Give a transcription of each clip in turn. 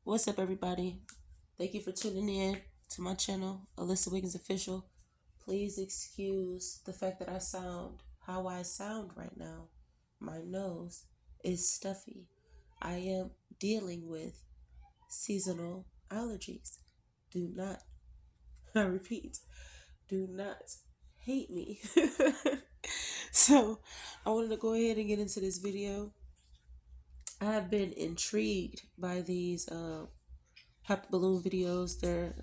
What's up, everybody? Thank you for tuning in to my channel, Alyssa Wiggins Official. Please excuse the fact that I sound how I sound right now. My nose is stuffy. I am dealing with seasonal allergies. Do not, I repeat, do not hate me. So, I wanted to go ahead and get into this video. I have been intrigued by these PoptheBalloon videos. They're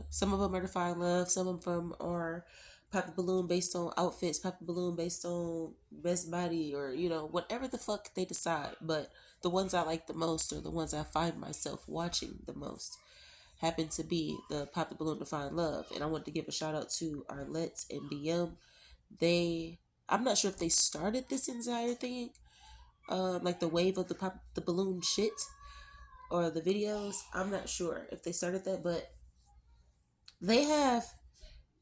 some of them are defying love, some of them are PoptheBalloon based on outfits, PoptheBalloon based on best body, or whatever the fuck they decide. But the ones I like the most, or the ones I find myself watching the most, happen to be the PoptheBalloon defying love. And I want to give a shout out to Arlette and BM. I'm not sure if they started this entire thing, like the wave of the balloon shit or the videos. I'm not sure if they started that, but they have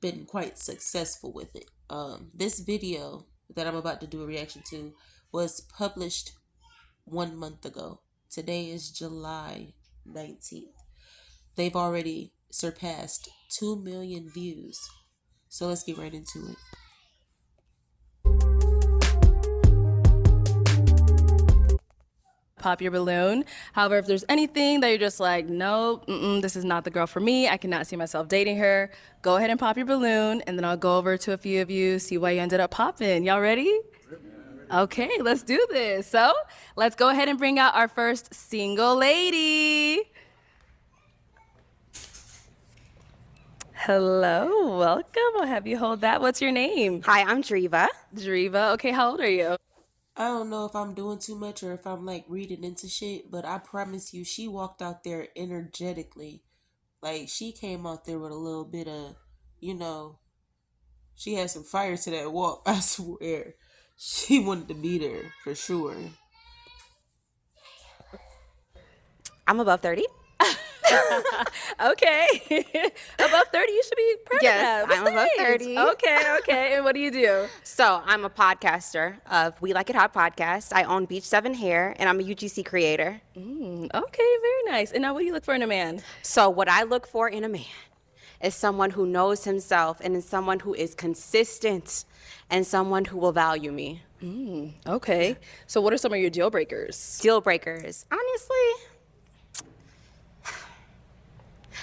been quite successful with it. This video that I'm about to do a reaction to was published 1 month ago. Today is July 19th. They've already surpassed 2 million views. So let's get right into it. Pop your balloon. However, if there's anything that you're just like, no, this is not the girl for me, I cannot see myself dating her, go ahead and pop your balloon, and then I'll go over to a few of you, see why you ended up popping. Y'all ready? Okay, let's do this. So let's go ahead and bring out our first single lady. Hello, welcome. I'll have you hold that. What's your name? Hi, I'm Driva. Driva. Okay, how old are you? I don't know if I'm doing too much or if I'm like reading into shit, but I promise you, she walked out there energetically. Like, she came out there with a little bit of, she had some fire to that walk. I swear. She wanted to be there for sure. I'm above 30. Okay. Above 30, you should be proud of Yes, that. I'm above 30. Okay. And what do you do? So I'm a podcaster of We Like It Hot podcast. I own Beach 7 Hair, and I'm a UGC creator. Okay, very nice. And now what do you look for in a man? So what I look for in a man is someone who knows himself, and is someone who is consistent, and someone who will value me. Okay. So what are some of your deal breakers? Deal breakers. Honestly,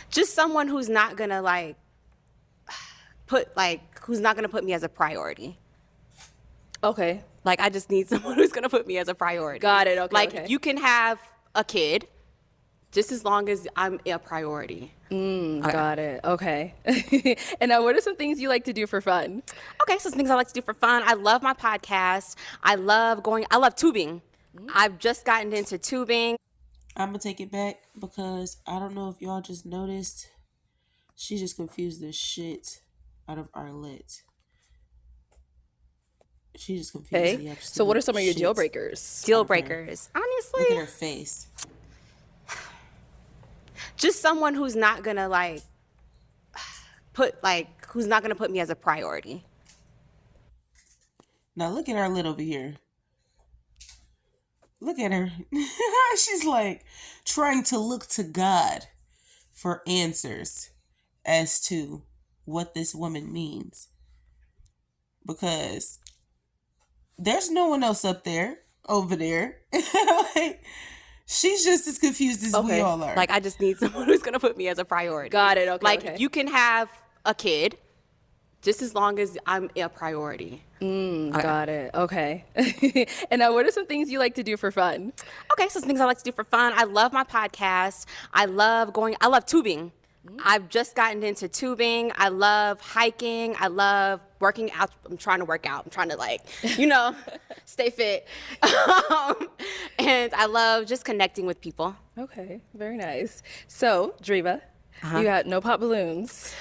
just someone who's not gonna who's not gonna put me as a priority. Okay. Like, I just need someone who's gonna put me as a priority. Got it. Okay. Like, you can have a kid just as long as I'm a priority. Okay. Got it. Okay. And now what are some things you like to do for fun? Okay, so some things I like to do for fun. I love my podcast. I love tubing. I've just gotten into tubing. I'm going to take it back because I don't know if y'all just noticed. She just confused the shit out of Arlette. She just confused the absolute So what are some of your shit. deal breakers? Deal breakers. Honestly, Look at her face. just someone who's not gonna who's not gonna put me as a priority. Now look at Arlette over here. Look at her. She's like trying to look to God for answers as to what this woman means. Because there's no one else over there. Like, she's just as confused as we all are. Like, I just need someone who's gonna put me as a priority. Got it. Okay. Like, you can have a kid just as long as I'm a priority. Got it. Okay. And now what are some things you like to do for fun? Okay, so some things I like to do for fun. I love my podcast. I love tubing. I've just gotten into tubing. I love hiking. I love working out. I'm trying to work out. I'm trying to stay fit. And I love just connecting with people. Okay. Very nice. So, Driva, you got no pop balloons.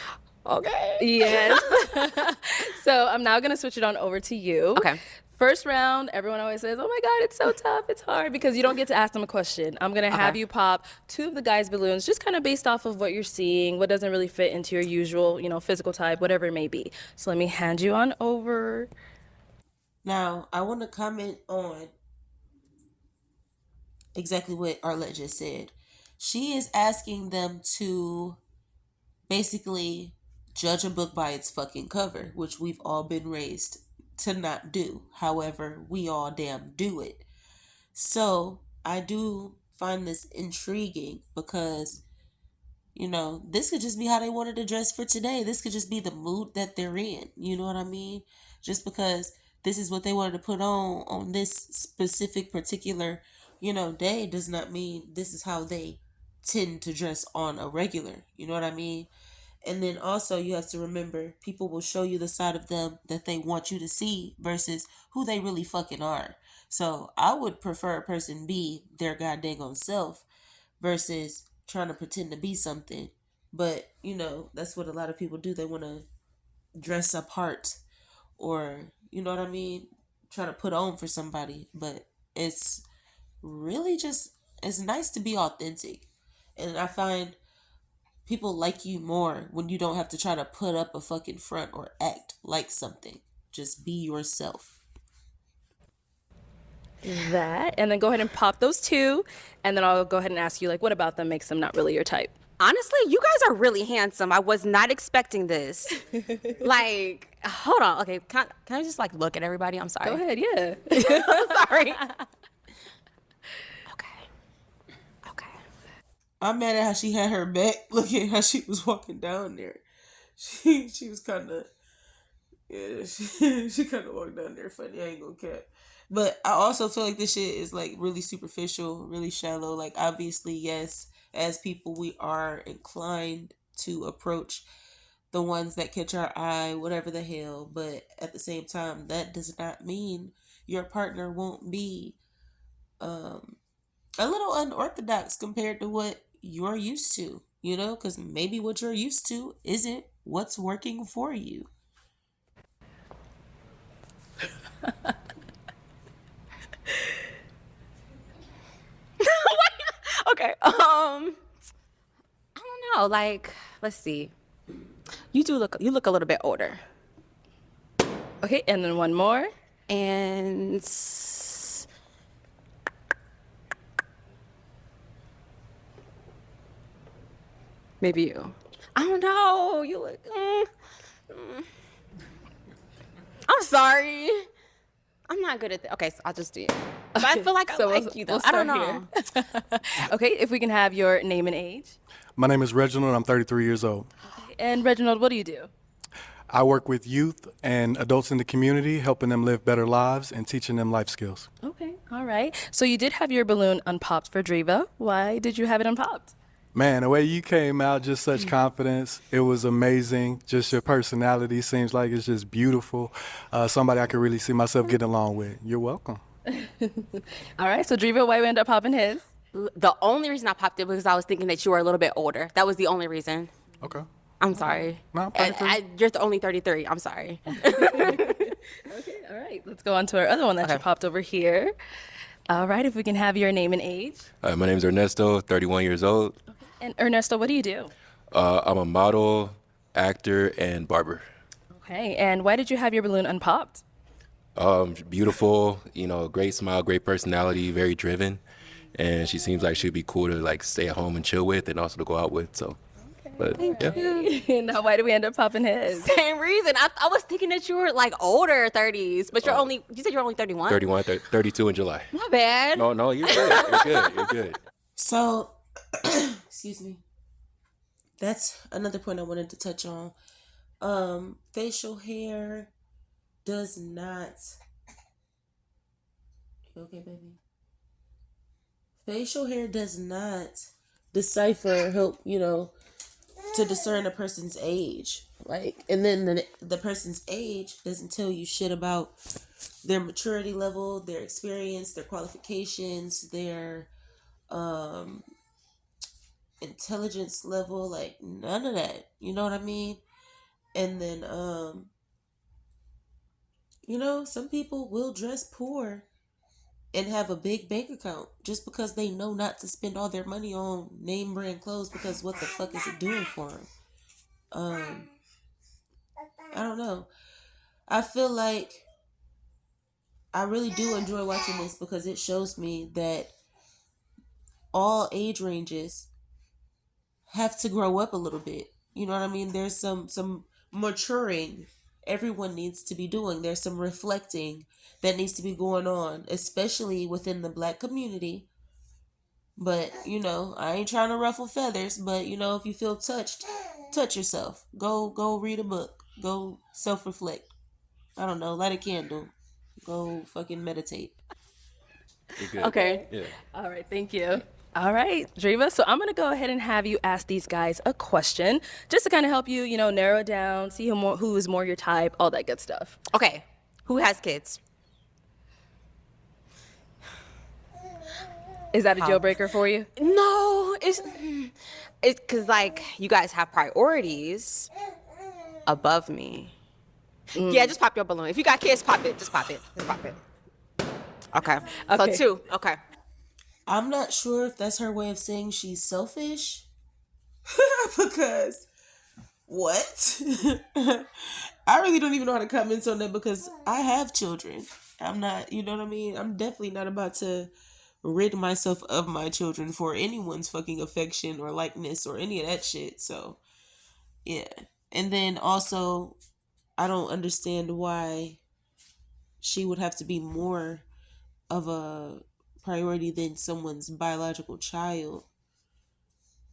Okay. Yes. So I'm now going to switch it on over to you. Okay. First round, everyone always says, oh my God, it's so tough, it's hard, because you don't get to ask them a question. I'm going to have you pop 2 of the guys' balloons, just kind of based off of what you're seeing, what doesn't really fit into your usual, physical type, whatever it may be. So let me hand you on over. Now, I want to comment on exactly what Arlette just said. She is asking them to basically judge a book by its fucking cover, which we've all been raised to not do. However, we all damn do it. So I do find this intriguing because, this could just be how they wanted to dress for today. This could just be the mood that they're in. You know what I mean? Just because this is what they wanted to put on this specific particular, day does not mean this is how they tend to dress on a regular. You know what I mean? And then also you have to remember people will show you the side of them that they want you to see versus who they really fucking are. So I would prefer a person be their goddamn self versus trying to pretend to be something. But, that's what a lot of people do. They want to dress apart or, you know what I mean? Try to put on for somebody. But it's really it's nice to be authentic. And I find people like you more when you don't have to try to put up a fucking front or act like something. Just be yourself. That, and then go ahead and pop those two, and then I'll go ahead and ask you, like, what about them makes them not really your type? Honestly, you guys are really handsome. I was not expecting this. Like, hold on. Okay, can I just like look at everybody? I'm sorry. Go ahead, yeah. I'm sorry. Okay. I'm mad at how she had her back looking how she was walking down there. She was kind of, yeah, she kind of walked down there funny. I ain't gonna cap. But I also feel like this shit is like really superficial, really shallow. Like obviously, yes, as people we are inclined to approach the ones that catch our eye, whatever the hell. But at the same time, that does not mean your partner won't be a little unorthodox compared to what you're used to, because maybe what you're used to isn't what's working for you. Okay. I don't know. Like, let's see. You look a little bit older. Okay, and then one more. And maybe you. I don't know. You look. I'm sorry. I'm not good at that. Okay, so I'll just do it. But I feel like I like you though. I don't know. Okay, if we can have your name and age. My name is Reginald. I'm 33 years old. And Reginald, what do you do? I work with youth and adults in the community, helping them live better lives and teaching them life skills. Okay, all right. So you did have your balloon unpopped for Driva. Why did you have it unpopped? Man, the way you came out, just such confidence. It was amazing. Just your personality seems like it's just beautiful. Somebody I could really see myself getting along with. You're welcome. All right, so Driva, why we end up popping his? The only reason I popped it was I was thinking that you were a little bit older. That was the only reason. Okay. I'm sorry. No, I'm You're the only 33. I'm sorry. Okay, all right. Let's go on to our other one that you popped over here. All right, if we can have your name and age. My name is Ernesto, 31 years old. Okay. And Ernesto, what do you do? I'm a model, actor, and barber. Okay, and why did you have your balloon unpopped? Beautiful, great smile, great personality, very driven. And she seems like she'd be cool to like stay at home and chill with and also to go out with, so. But yeah. Now, why did we end up popping his? Same reason. I was thinking that you were like older 30s, but you said you're only 31? 31, 32 in July. Not bad. No, you're good. You're good. So, excuse me. That's another point I wanted to touch on. Facial hair does not. You okay, baby? Facial hair does not decipher, help, to discern a person's age. And then the person's age doesn't tell you shit about their maturity level, their experience, their qualifications, their intelligence level, like none of that. You know what I mean? And then some people will dress poor and have a big bank account just because they know not to spend all their money on name brand clothes, because what the fuck is it doing for them? I don't know. I feel like I really do enjoy watching this because it shows me that all age ranges have to grow up a little bit. You know what I mean? There's some maturing everyone needs to be doing. There's some reflecting that needs to be going on, especially within the Black community. But, you know, I ain't trying to ruffle feathers, but, you know, if you feel touched, touch yourself. Go read a book. Go self-reflect. I don't know, light a candle. Go fucking meditate. You're good. Okay. Yeah. All right, thank you. All right, Driva. So I'm gonna go ahead and have you ask these guys a question, just to kind of help you, you know, narrow it down, see who is more your type, all that good stuff. Okay. Who has kids? Is that a deal breaker for you? No, it's because like you guys have priorities above me. Yeah, just pop your balloon. If you got kids, pop it. Just pop it. Just pop it. Okay. Okay. So 2. Okay. I'm not sure if that's her way of saying she's selfish. Because what? I really don't even know how to comment on that because I have children. I'm not, you know what I mean? I'm definitely not about to rid myself of my children for anyone's fucking affection or likeness or any of that shit. So, yeah. And then also, I don't understand why she would have to be more of a priority than someone's biological child.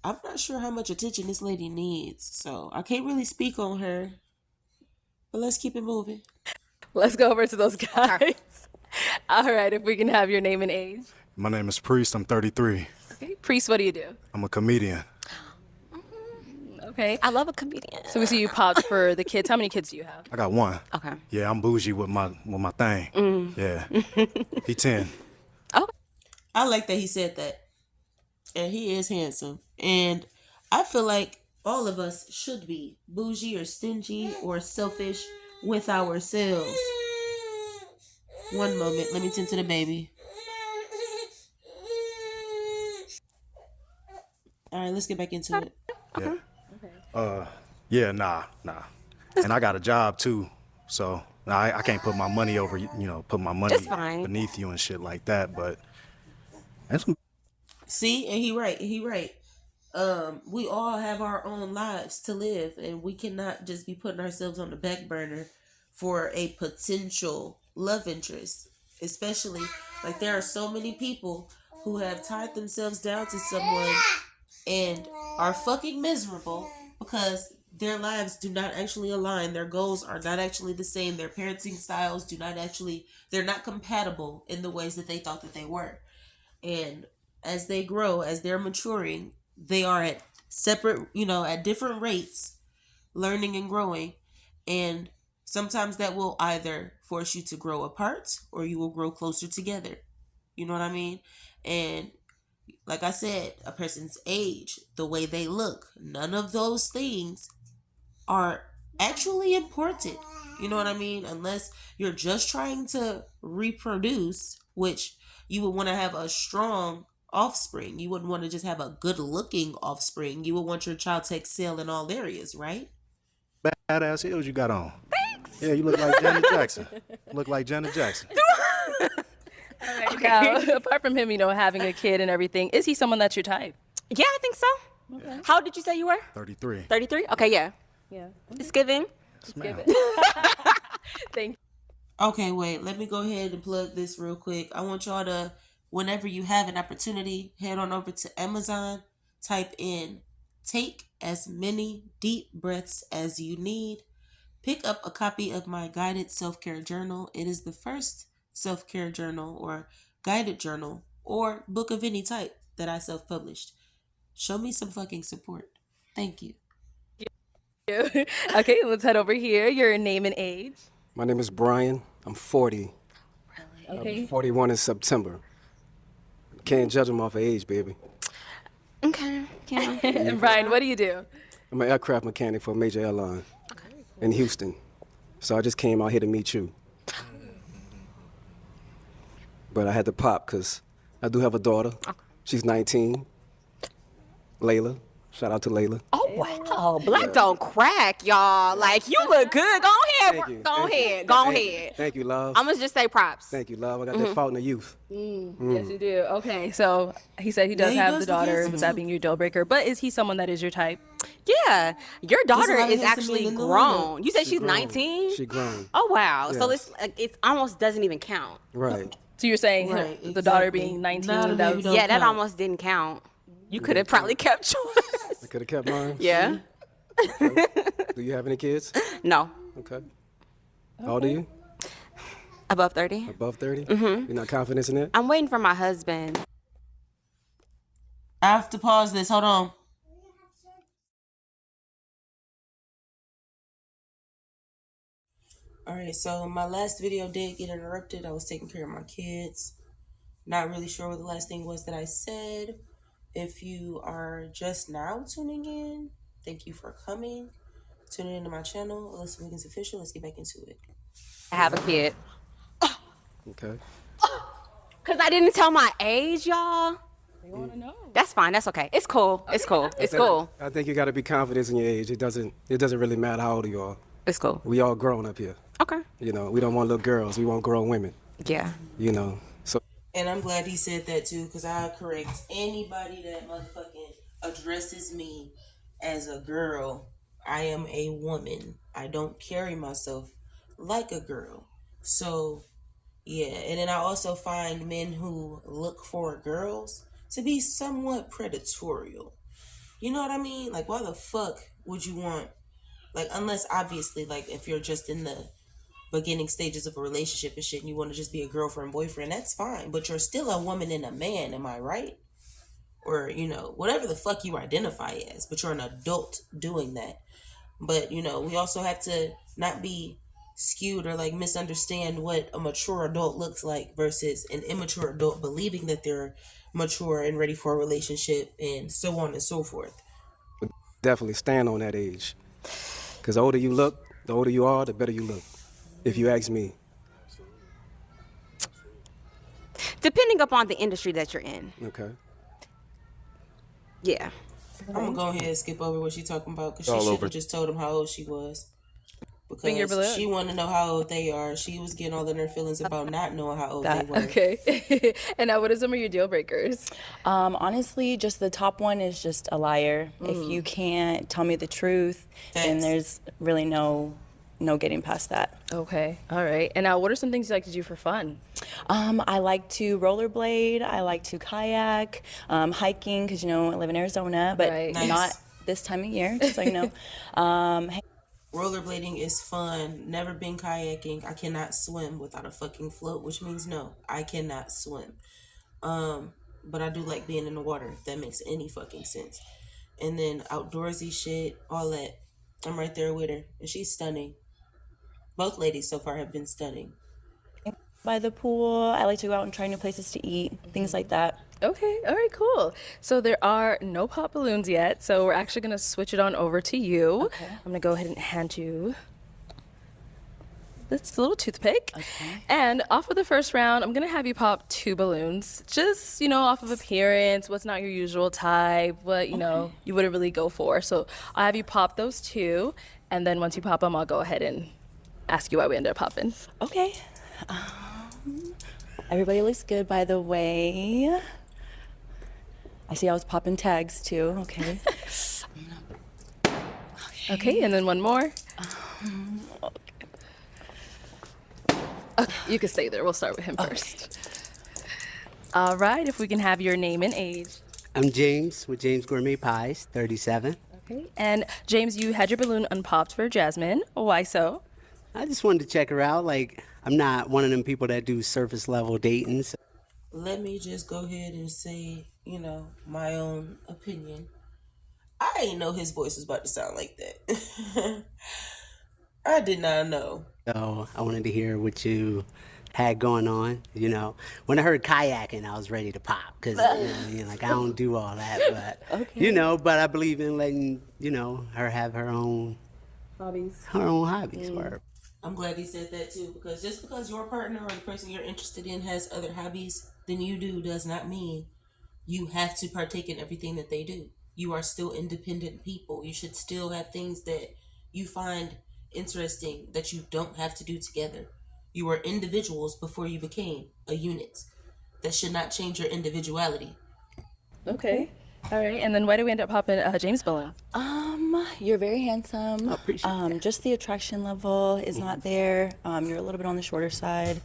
I'm not sure how much attention this lady needs, so I can't really speak on her. But let's keep it moving. Let's go over to those guys. All right, if we can have your name and age. My name is Priest. I'm 33. Okay, Priest, what do you do? I'm a comedian. Okay. I love a comedian. So we see you popped for the kids. How many kids do you have? I got 1. Okay. Yeah, I'm bougie with my thing. Yeah. He 10. I like that he said that. And he is handsome. And I feel like all of us should be bougie or stingy or selfish with ourselves. One moment. Let me tend to the baby. All right, let's get back into it. Yeah. Yeah, nah. And I got a job too. So I can't put my money over, put my money Just fine. beneath you and shit like that. But that's some See, and he right. We all have our own lives to live, and we cannot just be putting ourselves on the back burner for a potential love interest. Especially, like, there are so many people who have tied themselves down to someone and are fucking miserable because their lives do not actually align. Their goals are not actually the same. Their parenting styles they're not compatible in the ways that they thought that they were. And as they grow, as they're maturing, they are at separate, at different rates, learning and growing. And sometimes that will either force you to grow apart or you will grow closer together. You know what I mean? And like I said, a person's age, the way they look, none of those things are actually important. You know what I mean? Unless you're just trying to reproduce, which you would want to have a strong offspring. You wouldn't want to just have a good looking offspring. You would want your child to excel in all areas, right? badass heels you got on. Thanks. Yeah, you look like Janet Jackson. Look like Janet Jackson. Okay. Now, apart from him, having a kid and everything, is he someone that's your type? Yeah, I think so. Okay. How old did you say you were? 33. 33? Okay, yeah. Yeah. It's giving. Smell. Thank you. Okay, wait. Let me go ahead and plug this real quick. I want y'all to, whenever you have an opportunity, head on over to Amazon, type in "Take as many deep breaths as you need." Pick up a copy of my guided self-care journal. It is the first self-care journal or guided journal or book of any type that I self-published. Show me some fucking support. Thank you. Okay, let's head over here. Your name and age. My name is Brian. I'm 40. Really? Okay. I'm 41 in September. Can't judge them off of age, baby. Okay. Yeah. And Brian, what do you do? I'm an aircraft mechanic for a major airline in Houston. So I just came out here to meet you. But I had to pop because I do have a daughter. She's 19. Layla. Shout out to Layla. Oh wow, black don't crack, y'all. Like you look good. Go ahead, Thank you. go Thank you. ahead, go ahead. Thank you, love. I'm gonna just say props. Thank you, love. I got that fault in the youth. Yes, you do. Okay, so he said he does he have does the look daughter, handsome, with that too. being your deal breaker. But is he someone that is your type? Yeah, your daughter lot of is handsome actually men in the grown. You said she's grown. 19. She grown. Oh wow, so Yes. it almost doesn't even count. Right. So you're saying Right, the daughter exactly. being 19? Not a that baby was- don't Yeah, that count. almost didn't count. You could have probably kept yours. I could have kept mine. Yeah. Do you have any kids? No. Okay. How old are you? Above 30. Above 30? You're not confident in it? I'm waiting for my husband. I have to pause this. Hold on. Alright, so my last video did get interrupted. I was taking care of my kids. Not really sure what the last thing was that I said. If you are just now tuning in, thank you for coming. Tuning into my channel, Alyssa Wiggins Official. Let's get back into it. I have a kid. Okay. Cause I didn't tell my age, y'all. They want to know. That's fine. That's okay. It's cool. It's cool. It's cool. I think you got to be confident in your age. It doesn't really matter how old you are. It's cool. We all grown up here. Okay. You know, we don't want little girls. We want grown women. Yeah. You know. So And I'm glad he said that too, because I correct anybody that motherfucking addresses me as a girl. I am a woman. I don't carry myself like a girl. So, yeah. And then I also find men who look for girls to be somewhat predatorial. You know what I mean? Like, why the fuck would you want, like, unless obviously, like, if you're just in the beginning stages of a relationship and shit and you want to just be a girlfriend, boyfriend, that's fine. But you're still a woman and a man, am I right? Or, you know, whatever the fuck you identify as, but you're an adult doing that. But, you know, we also have to not be skewed or like misunderstand what a mature adult looks like versus an immature adult believing that they're mature and ready for a relationship and so on and so forth. definitely stand on that age. Because the older you look, the older you are, the better you look. If you ask me. Depending upon the industry that you're in. Okay. Yeah. I'm gonna go ahead and skip over what she talking about because she All should over. have just told him how old she was. Finger Because balloon. she wanted to know how old they are. She was getting all in her feelings about not knowing how old they were. Okay. And now, what are some of your deal breakers? Honestly, just the top one is just a liar. If you can't tell me the truth, then Facts. there's really no getting past that. Okay. All right. And now, what are some things you like to do for fun? I like to rollerblade. I like to kayak, hiking, because, I live in Arizona, but Right. Nice. not this time of year, just so you know. Rollerblading is fun. Never been kayaking. I cannot swim without a fucking float, which means no, I cannot swim. But I do like being in the water, if that makes any fucking sense. And then outdoorsy shit, all that. I'm right there with her, and she's stunning. Both ladies so far have been stunning. By the pool, I like to go out and try new places to eat, things like that. Okay. All right. Cool. So there are no pop balloons yet. So we're actually gonna switch it on over to you. Okay. I'm gonna go ahead and hand you this little toothpick. Okay. And off of the first round, I'm gonna have you pop 2 balloons. Just, off of appearance, what's not your usual type, what, you wouldn't really go for. So I'll have you pop those 2. And then once you pop them, I'll go ahead and ask you why we ended up popping. Okay. Everybody looks good, by the way. I see I was popping tags too. Okay. Okay, and then one more. Okay, you can stay there. We'll start with him first. All right, if we can have your name and age. I'm James with James Gourmet Pies, 37. Okay, and James, you had your balloon unpopped for Jasmine. Why so? I just wanted to check her out. I'm not one of them people that do surface level dating. So Let me just go ahead and say, my own opinion. I didn't know his voice was about to sound like that. I did not know. I wanted to hear what you had going on. When I heard kayaking, I was ready to pop because I don't do all that, but but I believe in letting her have her own hobbies. Or I'm glad he said that too, because just because your partner or the person you're interested in has other hobbies than you do does not mean you have to partake in everything that they do. You are still independent people. You should still have things that you find interesting that you don't have to do together. You were individuals before you became a unit. That should not change your individuality. Okay. All right. And then why did we end up popping James Balloon? You're very handsome. I appreciate that. Just the attraction level is not there. You're a little bit on the shorter side.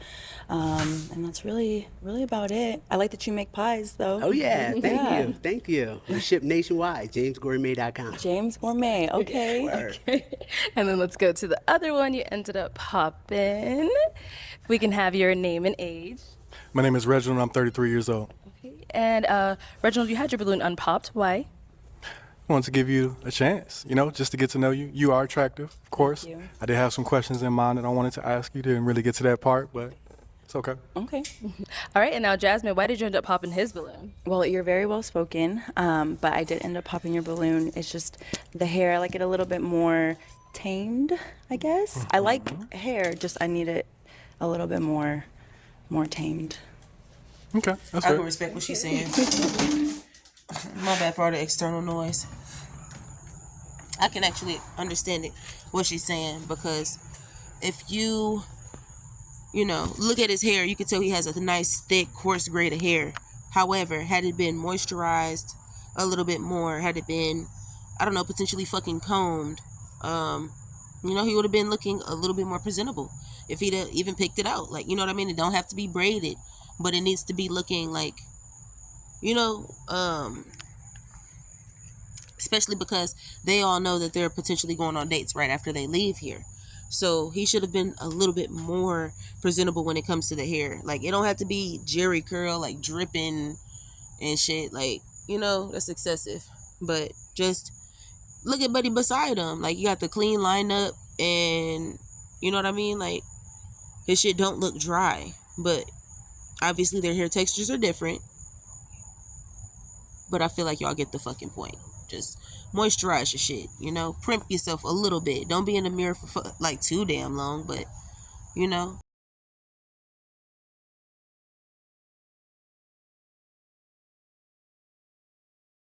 And that's really about it. I like that you make pies, though. Oh yeah, thank you. We ship nationwide. JamesGourmet.com. James Gourmet, okay. Word. And then let's go to the other one you ended up popping. We can have your name and age. My name is Reginald. I'm 33 years old. And Reginald, you had your balloon unpopped. Why? I wanted to give you a chance, just to get to know you. You are attractive, of course. you. I did have some questions in mind that I wanted to ask you. Didn't really get to that part, but it's okay. Okay. All right. And now, Jasmine, why did you end up popping his balloon? Well, you're very well spoken, but I did end up popping your balloon. It's just the hair, I like it a little bit more tamed, I guess. I like hair, just I need it a little bit more tamed. Okay, that's I can fair. respect what she's saying. My bad for all the external noise. I can actually understand it, what she's saying, because if you look at his hair, you can tell he has a nice, thick, coarse grade of hair. However, had it been moisturized a little bit more, had it been, I don't know, potentially fucking combed, he would have been looking a little bit more presentable if he'd have even picked it out. Like, you know what I mean? It don't have to be braided, but it needs to be looking like, especially because they all know that they're potentially going on dates right after they leave here. So he should have been a little bit more presentable when it comes to the hair. Like, it don't have to be jerry curl, like dripping and shit. Like, that's excessive. But just look at Buddy beside him. Like, you got the clean lineup and, you know what I mean? Like, his shit don't look dry. But obviously their hair textures are different. But I feel like y'all get the fucking point. Just moisturize your shit, primp yourself a little bit. Don't be in the mirror for like too damn long, but